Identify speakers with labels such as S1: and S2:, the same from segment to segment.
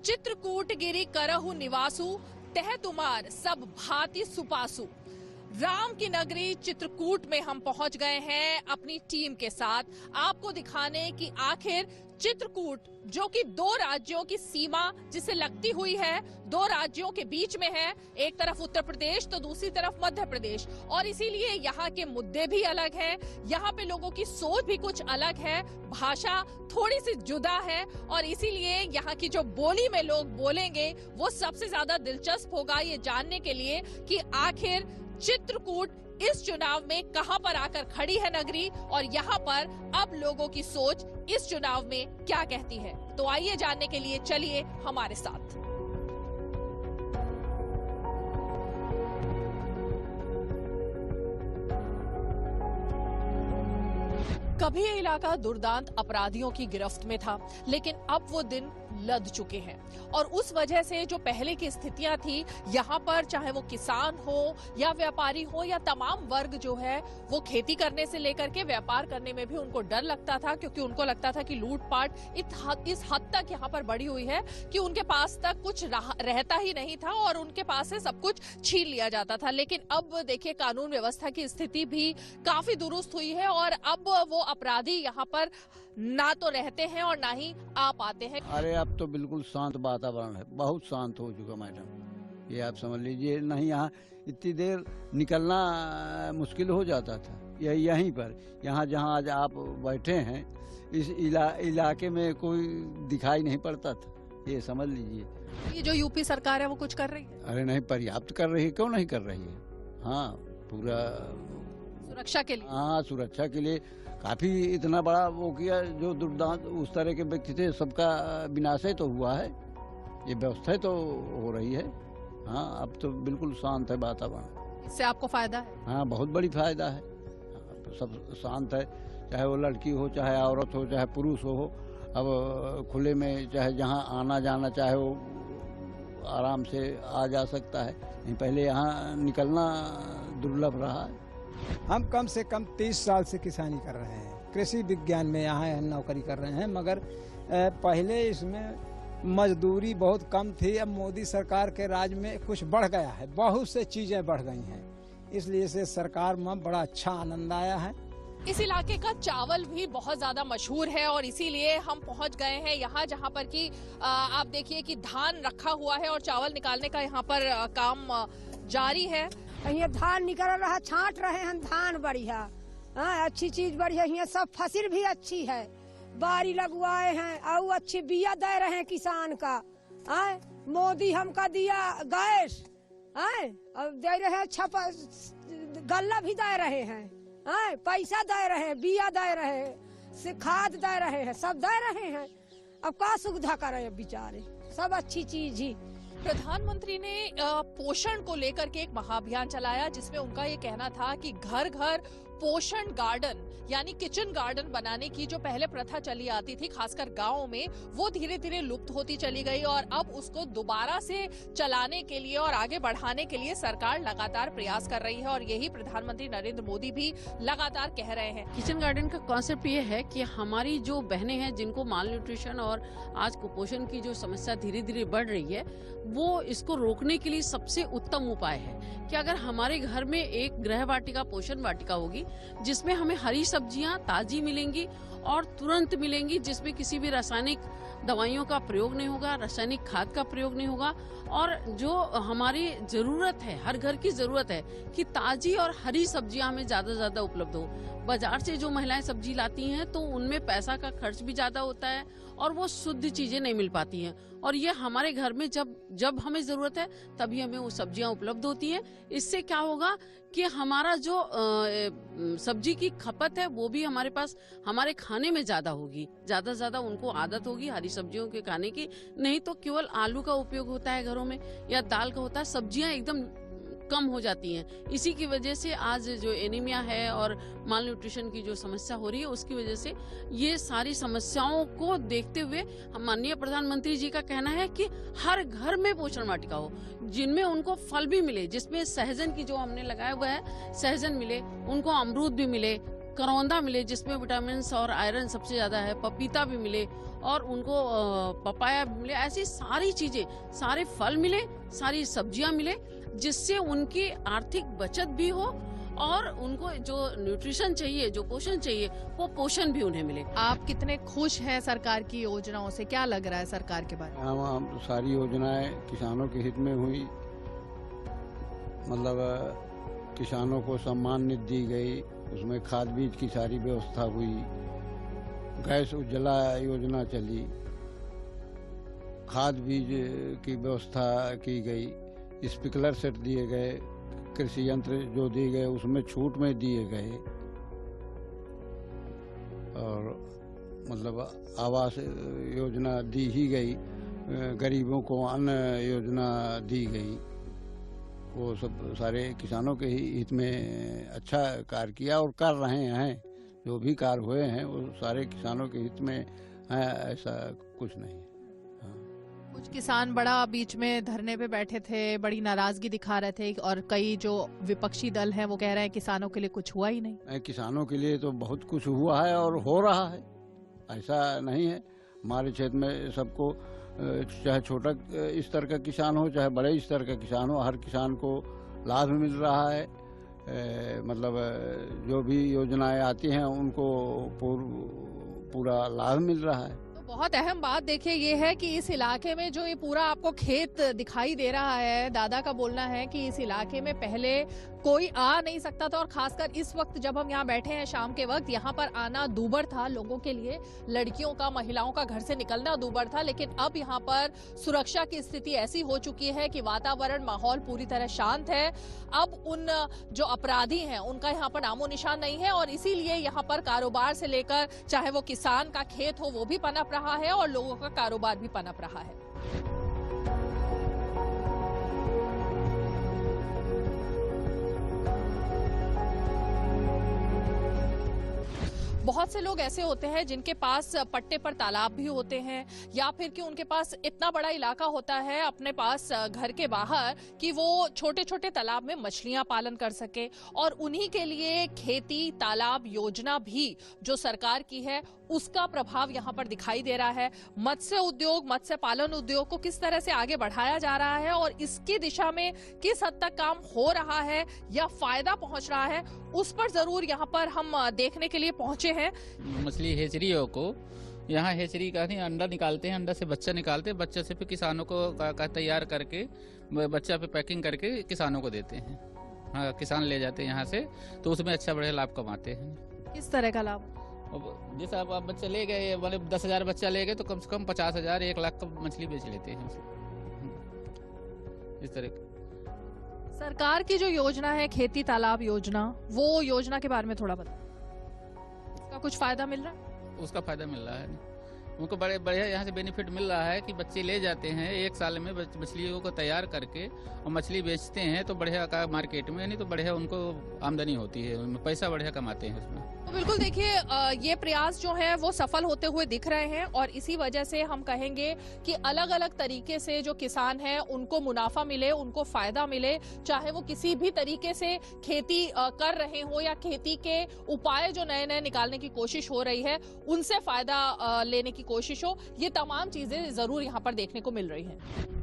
S1: चित्रकूट गिरी करहु निवासु तह तुमार सब भांति सुपासु। राम की नगरी चित्रकूट में हम पहुंच गए हैं अपनी टीम के साथ, आपको दिखाने कि आखिर चित्रकूट जो कि दो राज्यों की सीमा जिसे लगती हुई है, दो राज्यों के बीच में है, एक तरफ उत्तर प्रदेश तो दूसरी तरफ मध्य प्रदेश, और इसीलिए यहाँ के मुद्दे भी अलग हैं, यहाँ पे लोगों की सोच भी कुछ अलग है, भाषा थोड़ी सी जुदा है, और इसीलिए यहाँ की जो बोली में लोग बोलेंगे वो सबसे ज्यादा दिलचस्प होगा ये जानने के लिए कि आखिर चित्रकूट इस चुनाव में कहां पर आकर खड़ी है नगरी, और यहां पर अब लोगों की सोच इस चुनाव में क्या कहती है। तो आइए जानने के लिए चलिए हमारे साथ। कभी ये इलाका दुर्दांत अपराधियों की गिरफ्त में था, लेकिन अब वो दिन लद चुके हैं, और उस वजह से जो पहले की स्थितियां थी यहाँ पर, चाहे वो किसान हो या व्यापारी हो या तमाम वर्ग जो है वो खेती करने से लेकर के व्यापार करने में भी उनको डर लगता था, क्योंकि उनको लगता था कि लूटपाट इस हद तक यहाँ पर बढ़ी हुई है कि उनके पास तक कुछ रहता ही नहीं था और उनके पास से सब कुछ छीन लिया जाता था। लेकिन अब देखिए कानून व्यवस्था की स्थिति भी काफी दुरुस्त हुई है, और अब वो अपराधी यहाँ पर ना तो रहते हैं और ना ही आ पाते हैं।
S2: अरे अब तो बिल्कुल शांत वातावरण है, बहुत शांत हो चुका मैडम, ये आप समझ लीजिए। नहीं यहाँ इतनी देर निकलना मुश्किल हो जाता था, यहीं पर, यहाँ जहाँ आज आप बैठे हैं इस इलाके में कोई दिखाई नहीं पड़ता था, ये समझ लीजिए।
S1: ये जो यूपी सरकार है वो कुछ कर रही है?
S2: अरे नहीं, पर्याप्त कर रही है, क्यों नहीं कर रही है। हाँ, पूरा
S1: सुरक्षा के लिए,
S2: हाँ सुरक्षा के लिए काफी इतना बड़ा वो किया। जो दुर्दांत उस तरह के व्यक्ति थे सबका विनाश तो हुआ है, ये व्यवस्था तो हो रही है। हाँ अब तो बिल्कुल शांत है वातावरण।
S1: इससे आपको फायदा है?
S2: हाँ बहुत बड़ी फायदा है, सब शांत है, चाहे वो लड़की हो, चाहे औरत हो, चाहे पुरुष हो। अब खुले में चाहे जहाँ आना जाना चाहे वो आराम से आ जा सकता है, नहीं पहले यहाँ निकलना दुर्लभ रहा है।
S3: हम कम से कम 30 साल से किसानी कर रहे हैं, कृषि विज्ञान में यहाँ हम नौकरी कर रहे हैं, मगर पहले इसमें मजदूरी बहुत कम थी। अब मोदी सरकार के राज में कुछ बढ़ गया है, बहुत से चीजें बढ़ गई हैं, इसलिए से सरकार में बड़ा अच्छा आनंद आया है।
S1: इस इलाके का चावल भी बहुत ज्यादा मशहूर है, और इसीलिए हम पहुंच गए हैं यहाँ जहाँ पर कि आप देखिए कि धान रखा हुआ है और चावल निकालने का यहाँ पर काम जारी है।
S4: ये धान निकल रहा, छांट रहे हैं धान बढ़िया, अच्छी चीज बढ़िया, यहाँ सब फसल भी अच्छी है, बारी लगवाए हैं और अच्छी बिया दे रहे हैं किसान का। मोदी हमका दिया गैस, और दे रहे हैं गल्ला भी दे रहे हैं, पैसा दे रहे हैं, बिया दे रहे हैं, खाद दे रहे हैं, सब दे रहे हैं। अब का सुविधा करे बेचारे, सब अच्छी चीज ही।
S1: प्रधानमंत्री ने पोषण को लेकर के एक महाअभियान चलाया, जिसमें उनका ये कहना था कि घर घर पोषण गार्डन यानी किचन गार्डन बनाने की जो पहले प्रथा चली आती थी खासकर गांवों में, वो धीरे धीरे लुप्त होती चली गई, और अब उसको दोबारा से चलाने के लिए और आगे बढ़ाने के लिए सरकार लगातार प्रयास कर रही है, और यही प्रधानमंत्री नरेंद्र मोदी भी लगातार कह रहे हैं।
S5: किचन गार्डन का कॉन्सेप्ट ये है कि हमारी जो बहनें हैं जिनको माल न्यूट्रिशन और आज कुपोषण की जो समस्या धीरे धीरे बढ़ रही है, वो इसको रोकने के लिए सबसे उत्तम उपाय है कि अगर हमारे घर में एक गृह वाटिका, पोषण वाटिका होगी, जिसमें हमें हरी सब्जियां ताजी मिलेंगी और तुरंत मिलेंगी, जिसमें किसी भी रासायनिक दवाइयों का प्रयोग नहीं होगा, रासायनिक खाद का प्रयोग नहीं होगा, और जो हमारी जरूरत है, हर घर की जरूरत है कि ताजी और हरी सब्जियां हमें ज्यादा से ज्यादा उपलब्ध हो। बाजार से जो महिलाएं सब्जी लाती हैं तो उनमें पैसा का खर्च भी ज्यादा होता है और वो शुद्ध चीजें नहीं मिल पाती हैं, और ये हमारे घर में जब हमें जरूरत है तभी हमें वो सब्जियां उपलब्ध होती हैं। इससे क्या होगा कि हमारा जो सब्जी की खपत है वो भी हमारे पास हमारे खाने में ज्यादा होगी, ज्यादा से ज्यादा उनको आदत होगी हरी सब्जियों के खाने की। नहीं तो केवल आलू का उपयोग होता है घरों में या दाल का होता है, सब्जियां एकदम कम हो जाती हैं। इसी की वजह से आज जो एनीमिया है और माल न्यूट्रिशन की जो समस्या हो रही है, उसकी वजह से ये सारी समस्याओं को देखते हुए माननीय प्रधानमंत्री जी का कहना है कि हर घर में पोषण वाटिका हो, जिनमें उनको फल भी मिले, जिसमें सहजन की जो हमने लगाया हुआ है सहजन मिले, उनको अमरूद भी मिले, करौंदा मिले जिसमें विटामिन और आयरन सबसे ज्यादा है, पपीता भी मिले और उनको पपाया भी मिले, ऐसी सारी चीजें, सारे फल मिले, सारी सब्जियां मिले, जिससे उनकी आर्थिक बचत भी हो और उनको जो न्यूट्रिशन चाहिए, जो पोषण चाहिए, वो पोषण भी उन्हें मिले।
S1: आप कितने खुश हैं सरकार की योजनाओं से? क्या लग रहा है सरकार के बारे में?
S2: हम सारी योजनाएं किसानों के हित में हुई, मतलब किसानों को सम्मान निधि दी गई, उसमें खाद बीज की सारी व्यवस्था हुई, गैस उज्ज्वला योजना चली, खाद बीज की व्यवस्था की गई, स्प्रिंकलर सेट दिए गए, कृषि यंत्र जो दिए गए उसमें छूट में दिए गए, और मतलब आवास योजना दी ही गई, गरीबों को अन्न योजना दी गई। वो सब सारे किसानों के ही हित में अच्छा कार्य किया और कर रहे हैं। जो भी कार्य हुए हैं वो सारे किसानों के हित में है, ऐसा कुछ नहीं।
S1: कुछ किसान बड़ा बीच में धरने पे बैठे थे, बड़ी नाराजगी दिखा रहे थे और कई जो विपक्षी दल हैं वो कह रहे हैं किसानों के लिए कुछ हुआ ही नहीं।
S2: किसानों के लिए तो बहुत कुछ हुआ है और हो रहा है, ऐसा नहीं है। हमारे क्षेत्र में सबको, चाहे छोटा स्तर का किसान हो चाहे बड़े स्तर का किसान हो, हर किसान को लाभ मिल रहा है। मतलब जो भी योजनाएं आती हैं उनको पूरा लाभ मिल रहा है।
S1: बहुत अहम बात देखिए ये है कि इस इलाके में जो ये पूरा आपको खेत दिखाई दे रहा है, दादा का बोलना है कि इस इलाके में पहले कोई आ नहीं सकता था और खासकर इस वक्त जब हम यहाँ बैठे हैं शाम के वक्त, यहाँ पर आना दूभर था लोगों के लिए, लड़कियों का, महिलाओं का घर से निकलना दूभर था। लेकिन अब यहाँ पर सुरक्षा की स्थिति ऐसी हो चुकी है कि वातावरण, माहौल पूरी तरह शांत है। अब उन जो अपराधी हैं उनका यहाँ पर नामो निशान नहीं है और इसीलिए यहाँ पर कारोबार से लेकर, चाहे वो किसान का खेत हो वो भी पनप रहा है और लोगों का कारोबार भी पनप रहा है। बहुत से लोग ऐसे होते हैं जिनके पास पट्टे पर तालाब भी होते हैं या फिर कि उनके पास इतना बड़ा इलाका होता है अपने पास घर के बाहर कि वो छोटे छोटे तालाब में मछलियां पालन कर सके। और उन्हीं के लिए खेती तालाब योजना भी जो सरकार की है उसका प्रभाव यहाँ पर दिखाई दे रहा है। मत्स्य उद्योग, मत्स्य पालन उद्योग को किस तरह से आगे बढ़ाया जा रहा है और इसकी दिशा में किस हद तक काम हो रहा है या फायदा पहुंच रहा है, उस पर जरूर यहाँ पर हम देखने के लिए पहुंचे हैं।
S6: मछली हेचरियों को यहाँ हेचरी का नहीं, अंडा निकालते हैं, अंडा से बच्चा निकालते हैं, बच्चे से फिर किसानों को तैयार करके बच्चा पे पैकिंग करके किसानों को देते हैं। हाँ, किसान ले जाते हैं यहाँ से, तो उसमें अच्छा बड़े लाभ कमाते हैं।
S1: किस तरह का लाभ?
S6: जैसा आप बच्चे ले गए, मतलब 10,000 बच्चा ले गए तो कम से कम 50,000 1 लाख का मछली बेच लेते हैं इस तरह।
S1: सरकार की जो योजना है खेती तालाब योजना, वो योजना के बारे में थोड़ा बताएं। उसका कुछ फायदा मिल रहा है?
S6: उसका फायदा मिल रहा है, उनको बड़े बढ़िया यहाँ से बेनिफिट मिल रहा है कि बच्चे ले जाते हैं, 1 साल में मछलियों को तैयार करके और मछली बेचते हैं तो बढ़िया का मार्केट में, नहीं तो बढ़िया उनको आमदनी होती है, उनमें पैसा बढ़िया कमाते हैं उसमें।
S1: तो बिल्कुल देखिए ये प्रयास जो है वो सफल होते हुए दिख रहे हैं और इसी वजह से हम कहेंगे कि अलग अलग तरीके से जो किसान हैं उनको मुनाफा मिले, उनको फायदा मिले, चाहे वो किसी भी तरीके से खेती कर रहे हो या खेती के उपाय जो नए नए निकालने की कोशिश हो रही है उनसे फायदा लेने की कोशिश हो, ये तमाम चीजें जरूर यहाँ पर देखने को मिल रही हैं।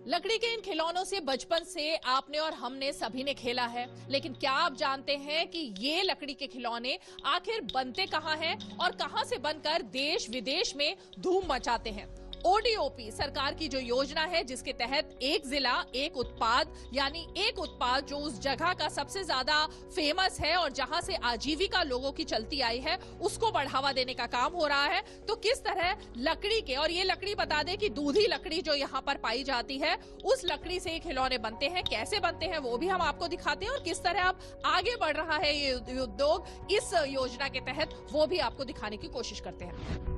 S1: लकड़ी के इन खिलौनों से बचपन से आपने और हमने सभी ने खेला है, लेकिन क्या आप जानते हैं कि ये लकड़ी के खिलौने आखिर बनते कहाँ हैं और कहाँ से बनकर देश विदेश में धूम मचाते हैं? ओडीओपी सरकार की जो योजना है जिसके तहत एक जिला एक उत्पाद, यानी एक उत्पाद जो उस जगह का सबसे ज्यादा फेमस है और जहां से आजीविका लोगों की चलती आई है उसको बढ़ावा देने का काम हो रहा है। तो किस तरह लकड़ी के, और ये लकड़ी बता दें कि दूधी लकड़ी जो यहाँ पर पाई जाती है उस लकड़ी से खिलौने बनते हैं, कैसे बनते हैं वो भी हम आपको दिखाते हैं और किस तरह अब आगे बढ़ रहा है ये उद्योग इस योजना के तहत वो भी आपको दिखाने की कोशिश करते हैं।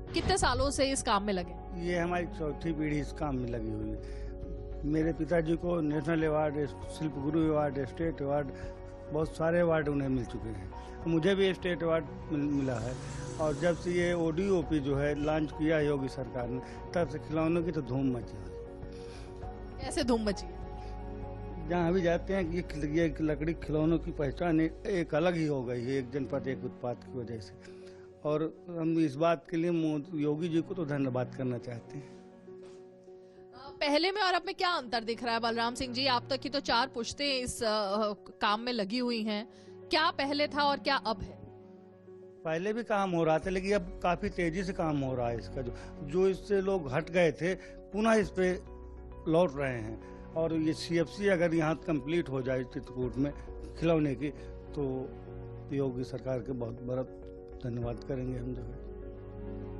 S1: कितने सालों से इस काम में लगे?
S7: ये हमारी 4थी पीढ़ी इस काम में लगी हुई है। मेरे पिताजी को नेशनल अवार्ड, शिल्प गुरु अवार्ड, स्टेट अवार्ड बहुत सारे अवार्ड उन्हें मिल चुके हैं। मुझे भी स्टेट अवार्ड मिला है। और जब से ये ODOP जो है लॉन्च किया योगी सरकार ने, तब से खिलौनों की तो धूम मची है।
S1: कैसे धूम मची?
S7: जहाँ भी जाते हैं ये लकड़ी खिलौनों की पहचान एक अलग ही हो गई है, एक जनपद एक उत्पाद की वजह से। और हम इस बात के लिए योगी जी को तो धन्यवाद करना चाहते हैं।
S1: पहले में और अब में क्या अंतर दिख रहा है बलराम सिंह जी? आप तक की तो 4 पुश्तें इस काम में लगी हुई हैं। क्या पहले था और क्या अब है?
S7: पहले भी काम हो रहा था, लेकिन अब काफी तेजी से काम हो रहा है इसका। जो इससे लोग हट गए थे पुनः इस पे लौट रहे हैं। और ये CFC अगर यहाँ कंप्लीट हो जाए चित्रकूट में खिलौने की, तो योगी सरकार के बहुत बड़ा धन्यवाद करेंगे हम जो है।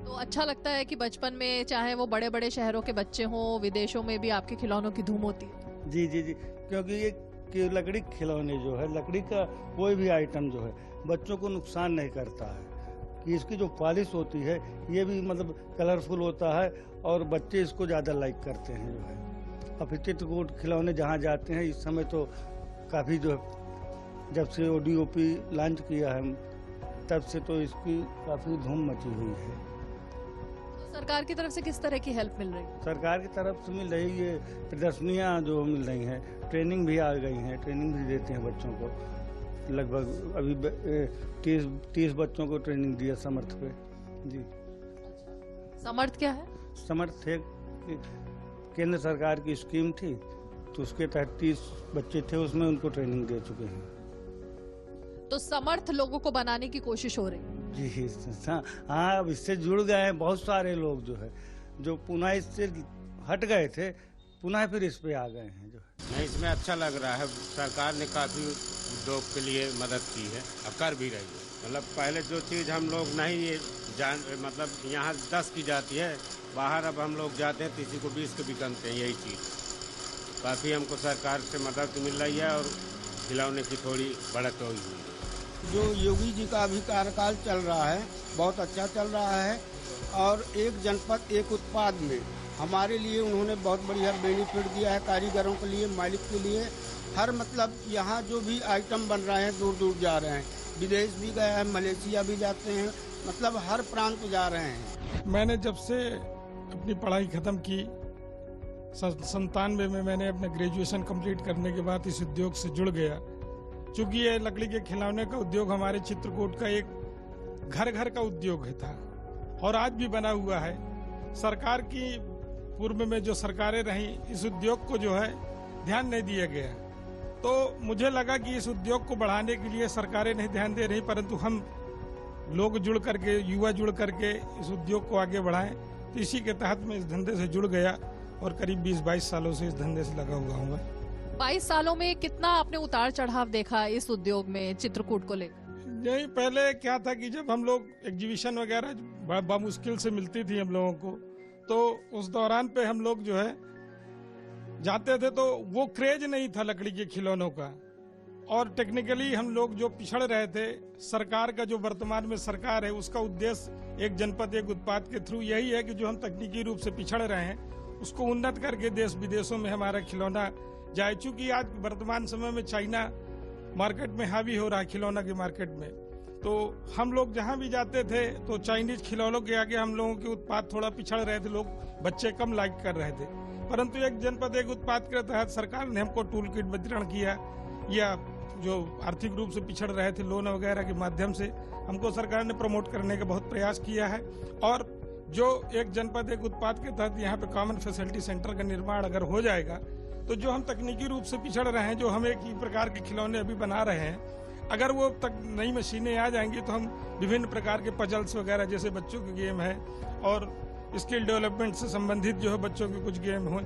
S1: तो अच्छा लगता है कि बचपन में चाहे वो बड़े बड़े शहरों के बच्चे हों, विदेशों में भी आपके खिलौनों की धूम होती है।
S7: जी जी जी, क्योंकि ये कि लकड़ी खिलौने जो है, लकड़ी का कोई भी आइटम जो है बच्चों को नुकसान नहीं करता है। कि इसकी जो पॉलिश होती है ये भी मतलब कलरफुल होता है और बच्चे इसको ज़्यादा लाइक करते हैं जो है। अब चित्रकूट खिलौने जहाँ जाते हैं इस समय तो काफ़ी जो है, जब से ODOP लॉन्च किया है तब से तो इसकी काफ़ी धूम मची हुई है।
S1: सरकार की तरफ से किस तरह की हेल्प मिल रही है?
S7: सरकार की तरफ से मिल रही है, प्रदर्शनियाँ जो मिल रही हैं, ट्रेनिंग भी आ गई हैं, ट्रेनिंग भी देते हैं बच्चों को। लगभग अभी 30 बच्चों को ट्रेनिंग दिया समर्थ पे। जी।
S1: समर्थ क्या है?
S7: समर्थ एक केंद्र सरकार की स्कीम थी, तो उसके तहत 30 बच्चे थे, उसमें उनको ट्रेनिंग दे चुके हैं।
S1: तो समर्थ लोगों को बनाने की कोशिश हो रही है।
S7: जी हाँ, अब इससे जुड़ गए हैं बहुत सारे लोग जो है, जो पुनः इससे हट गए थे, पुनः फिर इस पे आ गए हैं जो।
S8: नहीं, इसमें अच्छा लग रहा है। सरकार ने काफी उद्योग के लिए मदद की है और कर भी रही है। मतलब पहले जो चीज हम लोग नहीं ये जान, मतलब यहाँ 10 की जाती है, बाहर अब हम लोग जाते हैं किसी को 20 के भी कमते हैं। यही चीज काफी हमको सरकार से मदद मिल रही है और खिलौने की थोड़ी बढ़त हुई है।
S9: जो योगी जी का अभी कार्यकाल चल रहा है बहुत अच्छा चल रहा है। और एक जनपद एक उत्पाद में हमारे लिए उन्होंने बहुत बढ़िया बेनिफिट दिया है, कारीगरों के लिए, मालिक के लिए। हर मतलब यहाँ जो भी आइटम बन रहे हैं दूर दूर जा रहे हैं, विदेश भी गए हैं, मलेशिया भी जाते हैं, मतलब हर प्रांत जा रहे हैं।
S10: मैंने जब से अपनी पढ़ाई खत्म की 97 में मैंने अपना ग्रेजुएशन कंप्लीट करने के बाद इस उद्योग से जुड़ गया। चूँकि ये लकड़ी के खिलौने का उद्योग हमारे चित्रकूट का एक घर घर का उद्योग है था और आज भी बना हुआ है। सरकार की पूर्व में जो सरकारें रहीं, इस उद्योग को जो है ध्यान नहीं दिया गया। तो मुझे लगा कि इस उद्योग को बढ़ाने के लिए सरकारें नहीं ध्यान दे रही, परंतु हम लोग जुड़ करके, युवा जुड़ करके इस उद्योग को आगे बढ़ाएं। तो इसी के तहत मैं इस धंधे से जुड़ गया और करीब 20-22 सालों से इस धंधे से लगा हुआ हूँ।
S1: 22 सालों में कितना आपने उतार चढ़ाव देखा इस उद्योग में चित्रकूट को लेकर?
S10: यही पहले क्या था कि जब हम लोग एग्जीबिशन वगैरह बामुश्किल से मिलती थी हम लोगों को, तो उस दौरान पे हम लोग जो है जाते थे, तो वो क्रेज नहीं था लकड़ी के खिलौनों का। और टेक्निकली हम लोग जो पिछड़ रहे थे, सरकार का जो वर्तमान में सरकार है उसका उद्देश्य एक जनपद एक उत्पाद के थ्रू यही है कि जो हम तकनीकी रूप से पिछड़ रहे हैं उसको उन्नत करके देश विदेशों में हमारा खिलौना जाए। चूंकि आज वर्तमान समय में चाइना मार्केट में हावी हो रहा है, खिलौना के मार्केट में, तो हम लोग जहां भी जाते थे तो चाइनीज खिलौनों के आगे हम लोगों के उत्पाद थोड़ा पिछड़ रहे थे, लोग बच्चे कम लाइक कर रहे थे। परंतु एक जनपद एक उत्पाद के तहत सरकार ने हमको टूल किट वितरण किया, या जो आर्थिक रूप से पिछड़ रहे थे लोन वगैरह के माध्यम से हमको सरकार ने प्रमोट करने का बहुत प्रयास किया है। और जो एक जनपद एक उत्पाद के तहत यहाँ पे कॉमन फैसिलिटी सेंटर का निर्माण अगर हो जाएगा, तो जो हम तकनीकी रूप से पिछड़ रहे हैं, जो हम एक ही प्रकार के खिलौने अभी बना रहे हैं, अगर वो तक नई मशीनें आ जाएंगी तो हम विभिन्न प्रकार के पजल्स वगैरह जैसे बच्चों के गेम है और स्किल डेवलपमेंट से संबंधित जो है बच्चों के कुछ गेम हो,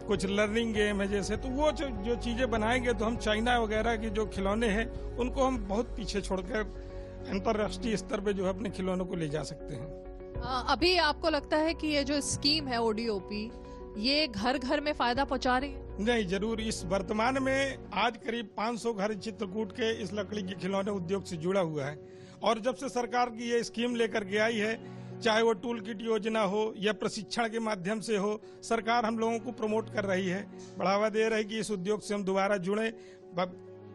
S10: कुछ लर्निंग गेम है जैसे, तो वो जो चीजें बनाएंगे तो हम चाइना वगैरह के जो खिलौने हैं उनको हम बहुत पीछे छोड़कर अंतर्राष्ट्रीय स्तर पे जो है अपने खिलौनों को ले जा सकते हैं।
S1: अभी आपको लगता है कि ये जो स्कीम है ODOP, ये घर घर में फायदा पहुंचा रही है?
S10: नहीं, जरूर। इस वर्तमान में आज करीब 500 घर चित्रकूट के इस लकड़ी के खिलौने उद्योग से जुड़ा हुआ है। और जब से सरकार की ये स्कीम लेकर के आई है, चाहे वो टूल किट योजना हो या प्रशिक्षण के माध्यम से हो, सरकार हम लोगों को प्रमोट कर रही है, बढ़ावा दे रही है कि इस उद्योग से हम दोबारा जुड़ें।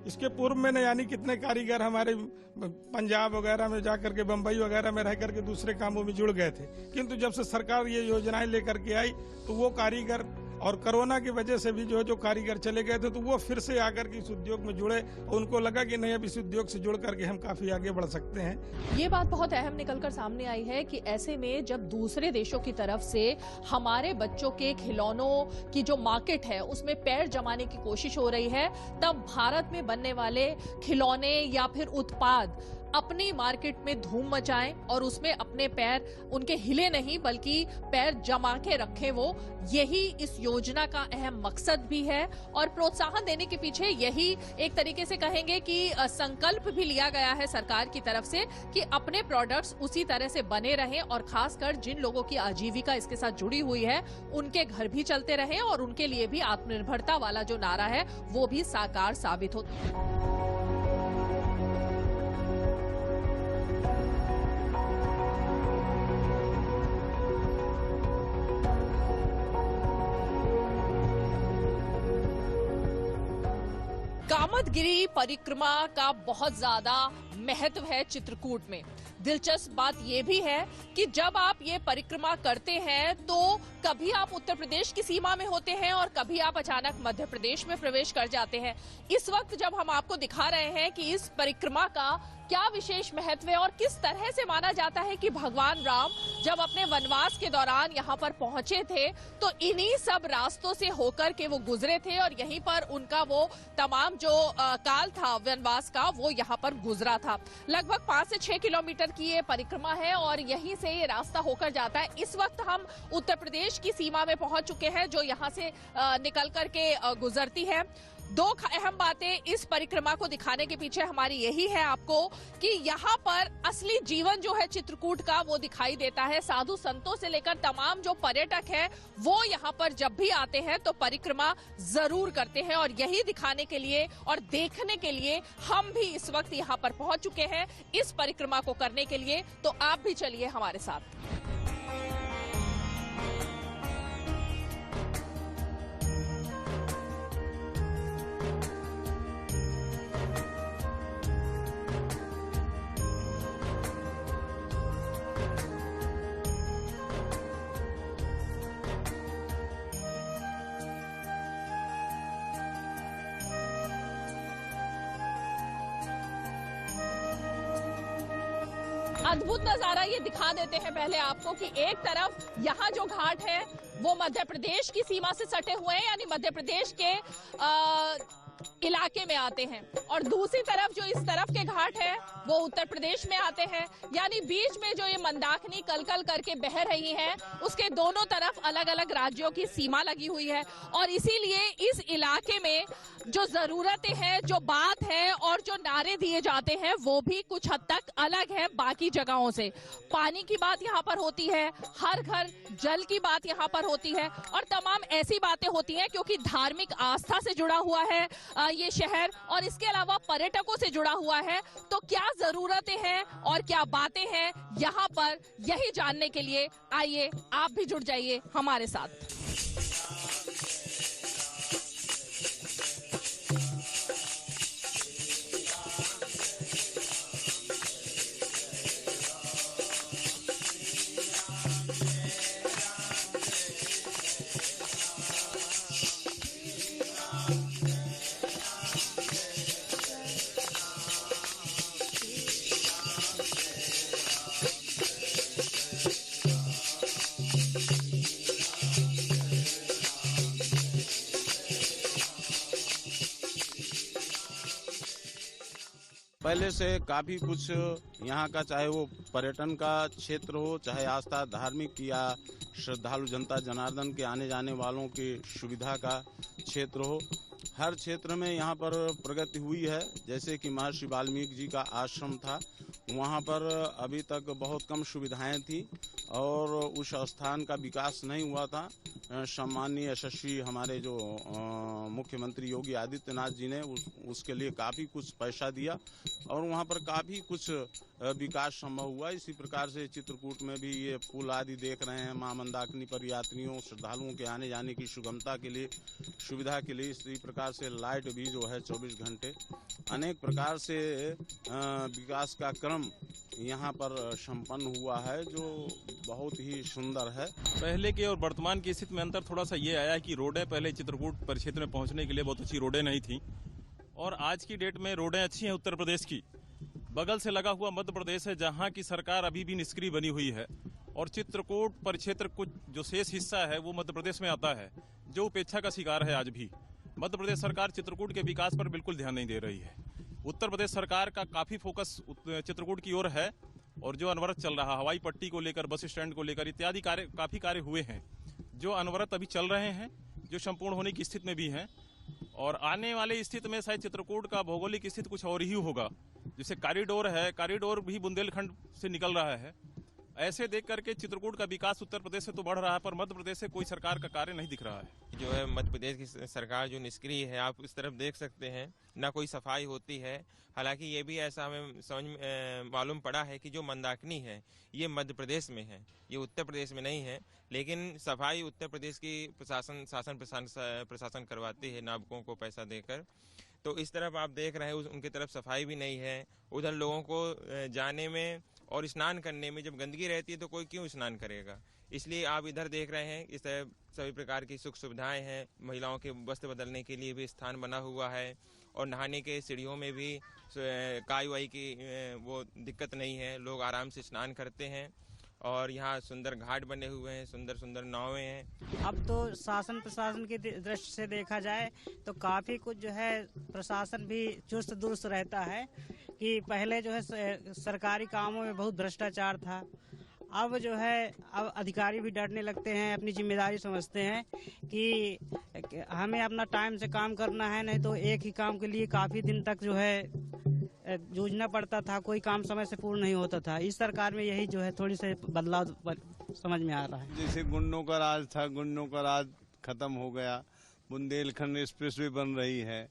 S10: इसके पूर्व में न यानी कितने कारीगर हमारे पंजाब वगैरह में जाकर के, बम्बई वगैरह में रह करके दूसरे कामों में जुड़ गए थे, किंतु जब से सरकार ये योजनाएं लेकर के आई तो वो कारीगर, और कोरोना की वजह से भी जो कारीगर चले गए थे तो वो फिर से आकर के इस उद्योग में जुड़े और उनको लगा कि नहीं, अब इस उद्योग से जुड़ करके हम काफी आगे बढ़ सकते हैं।
S1: ये बात बहुत अहम निकलकर सामने आई है कि ऐसे में जब दूसरे देशों की तरफ से हमारे बच्चों के खिलौनों की जो मार्केट है उसमें पैर जमाने की कोशिश हो रही है, तब भारत में बनने वाले खिलौने या फिर उत्पाद अपनी मार्केट में धूम मचाएं और उसमें अपने पैर उनके हिले नहीं बल्कि पैर जमा के रखें। वो यही इस योजना का अहम मकसद भी है और प्रोत्साहन देने के पीछे यही एक तरीके से कहेंगे कि संकल्प भी लिया गया है सरकार की तरफ से कि अपने प्रोडक्ट्स उसी तरह से बने रहें और खासकर जिन लोगों की आजीविका इसके साथ जुड़ी हुई है उनके घर भी चलते रहें और उनके लिए भी आत्मनिर्भरता वाला जो नारा है वो भी साकार साबित हो। कामदगिरी परिक्रमा का बहुत ज्यादा महत्व है चित्रकूट में। दिलचस्प बात यह भी है कि जब आप ये परिक्रमा करते हैं तो कभी आप उत्तर प्रदेश की सीमा में होते हैं और कभी आप अचानक मध्य प्रदेश में प्रवेश कर जाते हैं। इस वक्त जब हम आपको दिखा रहे हैं कि इस परिक्रमा का क्या विशेष महत्व है और किस तरह से माना जाता है कि भगवान राम जब अपने वनवास के दौरान यहाँ पर पहुंचे थे तो इन्हीं सब रास्तों से होकर के वो गुजरे थे और यहीं पर उनका वो तमाम जो काल था वनवास का वो यहाँ पर गुजरा था। लगभग 5 से 6 किलोमीटर की ये परिक्रमा है और यहीं से ये रास्ता होकर जाता है। इस वक्त हम उत्तर प्रदेश की सीमा में पहुंच चुके हैं जो यहाँ से निकल करके गुजरती है। दो अहम बातें इस परिक्रमा को दिखाने के पीछे हमारी यही है आपको कि यहाँ पर असली जीवन जो है चित्रकूट का वो दिखाई देता है। साधु संतों से लेकर तमाम जो पर्यटक हैं वो यहाँ पर जब भी आते हैं तो परिक्रमा जरूर करते हैं और यही दिखाने के लिए और देखने के लिए हम भी इस वक्त यहाँ पर पहुंच चुके हैं इस परिक्रमा को करने के लिए। तो आप भी चलिए हमारे साथ। अद्भुत नजारा ये दिखा देते हैं पहले आपको कि एक तरफ यहाँ जो घाट है वो मध्य प्रदेश की सीमा से सटे हुए हैं यानी मध्य प्रदेश के इलाके में आते हैं और दूसरी तरफ जो इस तरफ के घाट है वो उत्तर प्रदेश में आते हैं यानी बीच में जो ये मंदाकिनी कलकल करके बह रही है उसके दोनों तरफ अलग अलग राज्यों की सीमा लगी हुई है और इसीलिए इस इलाके में जो जरूरतें हैं, जो बात है और जो नारे दिए जाते हैं वो भी कुछ हद तक अलग है बाकी जगहों से। पानी की बात यहाँ पर होती है, हर घर जल की बात यहाँ पर होती है और तमाम ऐसी बातें होती हैं क्योंकि धार्मिक आस्था से जुड़ा हुआ है ये शहर और इसके अलावा पर्यटकों से जुड़ा हुआ है। तो क्या जरूरतें हैं और क्या बातें हैं यहाँ पर, यही जानने के लिए आइए आप भी जुड़ जाइए हमारे साथ।
S11: पहले से काफी कुछ यहाँ का, चाहे वो पर्यटन का क्षेत्र हो, चाहे आस्था धार्मिक या श्रद्धालु जनता जनार्दन के आने जाने वालों की सुविधा का क्षेत्र हो, हर क्षेत्र में यहाँ पर प्रगति हुई है। जैसे कि महर्षि वाल्मीकि जी का आश्रम था, वहाँ पर अभी तक बहुत कम सुविधाएं थी और उस स्थान का विकास नहीं हुआ था। सम्माननीय यशस्वी हमारे जो मुख्यमंत्री योगी आदित्यनाथ जी ने उसके लिए काफ़ी कुछ पैसा दिया और वहाँ पर काफ़ी कुछ विकास संभव हुआ। इसी प्रकार से चित्रकूट में भी ये पुल आदि देख रहे हैं, मां मंदाकिनी पर यात्रियों श्रद्धालुओं के आने जाने की सुगमता के लिए, सुविधा के लिए। इसी प्रकार से लाइट भी जो है 24 घंटे, अनेक प्रकार से विकास का क्रम यहाँ पर संपन्न हुआ है, जो बहुत ही सुंदर है।
S12: पहले के और वर्तमान की स्थिति में अंतर थोड़ा सा ये आया कि रोडें पहले चित्रकूट परिक्षेत्र में पहुंचने के लिए बहुत अच्छी रोडें नहीं थी और आज की डेट में रोडें अच्छी हैं। उत्तर प्रदेश की बगल से लगा हुआ मध्य प्रदेश है, जहां की सरकार अभी भी निष्क्रिय बनी हुई है और चित्रकूट परिक्षेत्र कुछ जो शेष हिस्सा है वो मध्य प्रदेश में आता है, जो उपेक्षा का शिकार है। आज भी मध्य प्रदेश सरकार चित्रकूट के विकास पर बिल्कुल ध्यान नहीं दे रही है। उत्तर प्रदेश सरकार का काफी फोकस चित्रकूट की ओर है और जो अनवरत चल रहा, हवाई पट्टी को लेकर, बस स्टैंड को लेकर इत्यादि काफी कार्य हुए हैं जो अनवरत अभी चल रहे हैं, जो संपूर्ण होने की स्थिति में भी हैं और आने वाले स्थिति में शायद चित्रकूट का भौगोलिक स्थिति कुछ और ही होगा। जैसे कॉरिडोर है, कॉरिडोर भी बुंदेलखंड से निकल रहा है। ऐसे देख करके चित्रकूट का विकास उत्तर प्रदेश से तो बढ़ रहा है पर मध्य प्रदेश से कोई सरकार का कार्य नहीं दिख रहा है।
S13: जो है मध्य प्रदेश की सरकार जो निष्क्रिय है, आप इस तरफ देख सकते हैं, ना कोई सफाई होती है। हालांकि ये भी ऐसा हमें समझ मालूम पड़ा है कि जो मंदाकिनी है ये मध्य प्रदेश में है, ये उत्तर प्रदेश में नहीं है, लेकिन सफाई उत्तर प्रदेश की प्रशासन करवाती है नाविकों को पैसा देकर। तो इस तरफ आप देख रहे हैं उनकी तरफ सफाई भी नहीं है। उधर लोगों को जाने में और स्नान करने में जब गंदगी रहती है तो कोई क्यों स्नान करेगा, इसलिए आप इधर देख रहे हैं इस तरह सभी प्रकार की सुख सुविधाएं हैं। महिलाओं के वस्त्र बदलने के लिए भी स्थान बना हुआ है और नहाने के सीढ़ियों में भी काई वाई की वो दिक्कत नहीं है, लोग आराम से स्नान करते हैं और यहाँ सुंदर घाट बने हुए हैं, सुंदर सुंदर नावें हैं।
S14: अब तो शासन प्रशासन की दृष्टि से देखा जाए तो काफी कुछ जो है प्रशासन भी चुस्त दुरुस्त रहता है कि पहले जो है सरकारी कामों में बहुत भ्रष्टाचार था। अब जो है अब अधिकारी भी डरने लगते हैं, अपनी जिम्मेदारी समझते हैं कि हमें अपना टाइम से काम करना है, नहीं तो एक ही काम के लिए काफी दिन तक जो है जूझना पड़ता था, कोई काम समय से पूर्ण नहीं होता था। इस सरकार में यही जो है थोड़ी से बदलाव समझ में आ रहा है।
S2: जैसे गुंडों का राज था, गुंडों का राज खत्म हो गया। बुंदेलखंड एक्सप्रेस भी बन रही है,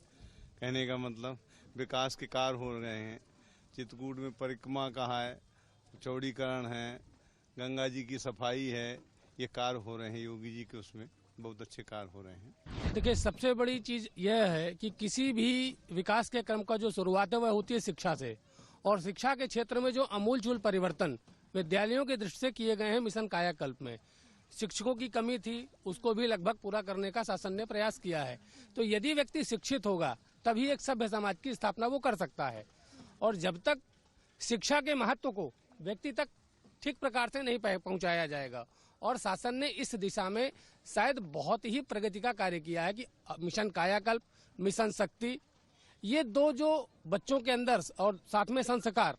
S2: कहने का मतलब विकास के कार्य हो रहे हैं। चित्रकूट में परिक्रमा का है, चौड़ीकरण है, गंगा जी की सफाई है, ये कार्य हो रहे हैं योगी जी के, उसमें बहुत अच्छे कार्य हो रहे हैं।
S15: देखिए, सबसे बड़ी चीज यह है कि किसी भी विकास के क्रम का जो शुरुआत है वह होती है शिक्षा से, और शिक्षा के क्षेत्र में जो अमूलचूल परिवर्तन विद्यालयों की दृष्टि से किए गए हैं मिशन कायाकल्प में। शिक्षकों की कमी थी, उसको भी लगभग पूरा करने का शासन ने प्रयास किया है। तो यदि व्यक्ति शिक्षित होगा तभी एक सभ्य समाज की स्थापना वो कर सकता है, और जब तक शिक्षा के महत्व को व्यक्ति तक ठीक प्रकार से नहीं पहुंचाया जाएगा, और शासन ने इस दिशा में शायद बहुत ही प्रगति का कार्य किया है कि मिशन कायाकल्प, मिशन शक्ति, ये दो जो बच्चों के अंदर और साथ में संस्कार,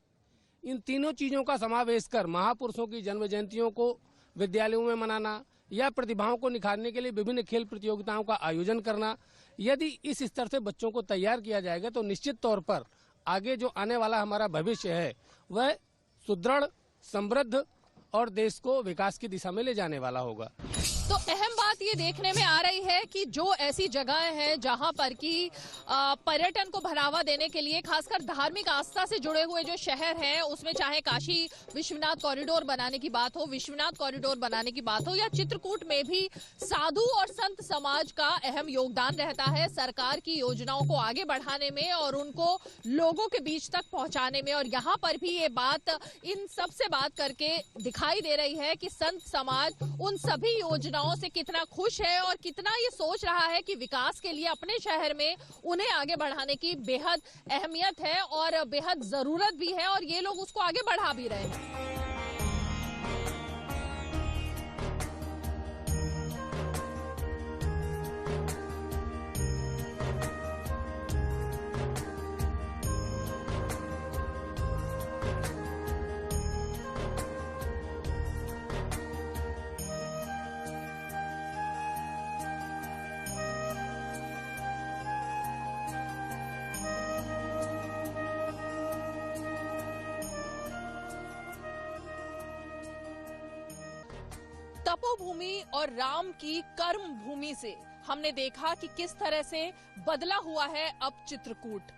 S15: इन तीनों चीजों का समावेश कर महापुरुषों की जन्म जयंतियों को विद्यालयों में मनाना या प्रतिभाओं को निखारने के लिए विभिन्न खेल प्रतियोगिताओं का आयोजन करना, यदि इस स्तर से बच्चों को तैयार किया जाएगा तो निश्चित तौर पर आगे जो आने वाला हमारा भविष्य है वह सुदृढ़, समृद्ध और देश को विकास की दिशा में ले जाने वाला होगा।
S1: तो अहम बात ये देखने में आ रही है कि जो ऐसी जगहें हैं जहां पर कि पर्यटन को बढ़ावा देने के लिए खासकर धार्मिक आस्था से जुड़े हुए जो शहर हैं, उसमें चाहे काशी विश्वनाथ कॉरिडोर बनाने की बात हो, विश्वनाथ कॉरिडोर बनाने की बात हो, या चित्रकूट में भी साधु और संत समाज का अहम योगदान रहता है सरकार की योजनाओं को आगे बढ़ाने में और उनको लोगों के बीच तक पहुंचाने में। और यहाँ पर भी ये बात इन सबसे बात करके दिखाई दे रही है कि संत समाज उन सभी योजनाओं से कितना खुश है और कितना ये सोच रहा है कि विकास के लिए अपने शहर में उन्हें आगे बढ़ाने की बेहद अहमियत है और बेहद जरूरत भी है, और ये लोग उसको आगे बढ़ा भी रहे हैं। तपोभूमि और राम की कर्म भूमि से हमने देखा कि किस तरह से बदला हुआ है अब चित्रकूट।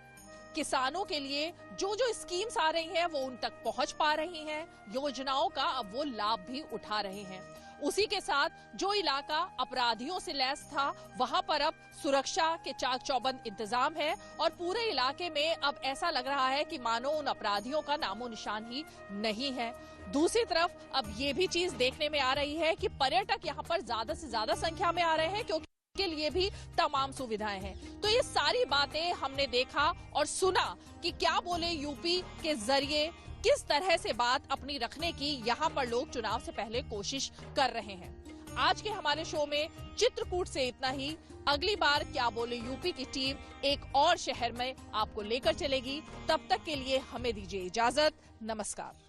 S1: किसानों के लिए जो जो स्कीम्स आ रही हैं वो उन तक पहुंच पा रही हैं, योजनाओं का अब वो लाभ भी उठा रहे हैं। उसी के साथ जो इलाका अपराधियों से लैस था वहां पर अब सुरक्षा के चाक चौबंद इंतजाम है और पूरे इलाके में अब ऐसा लग रहा है कि मानो उन अपराधियों का नामो निशान ही नहीं है। दूसरी तरफ अब ये भी चीज देखने में आ रही है कि पर्यटक यहाँ पर ज्यादा से ज्यादा संख्या में आ रहे हैं क्योंकि के लिए भी तमाम सुविधाएं हैं। तो ये सारी बातें हमने देखा और सुना कि क्या बोले यूपी के जरिए, किस तरह से बात अपनी रखने की यहाँ पर लोग चुनाव से पहले कोशिश कर रहे हैं। आज के हमारे शो में चित्रकूट से इतना ही। अगली बार क्या बोले यूपी की टीम एक और शहर में आपको लेकर चलेगी। तब तक के लिए हमें दीजिए इजाजत। नमस्कार।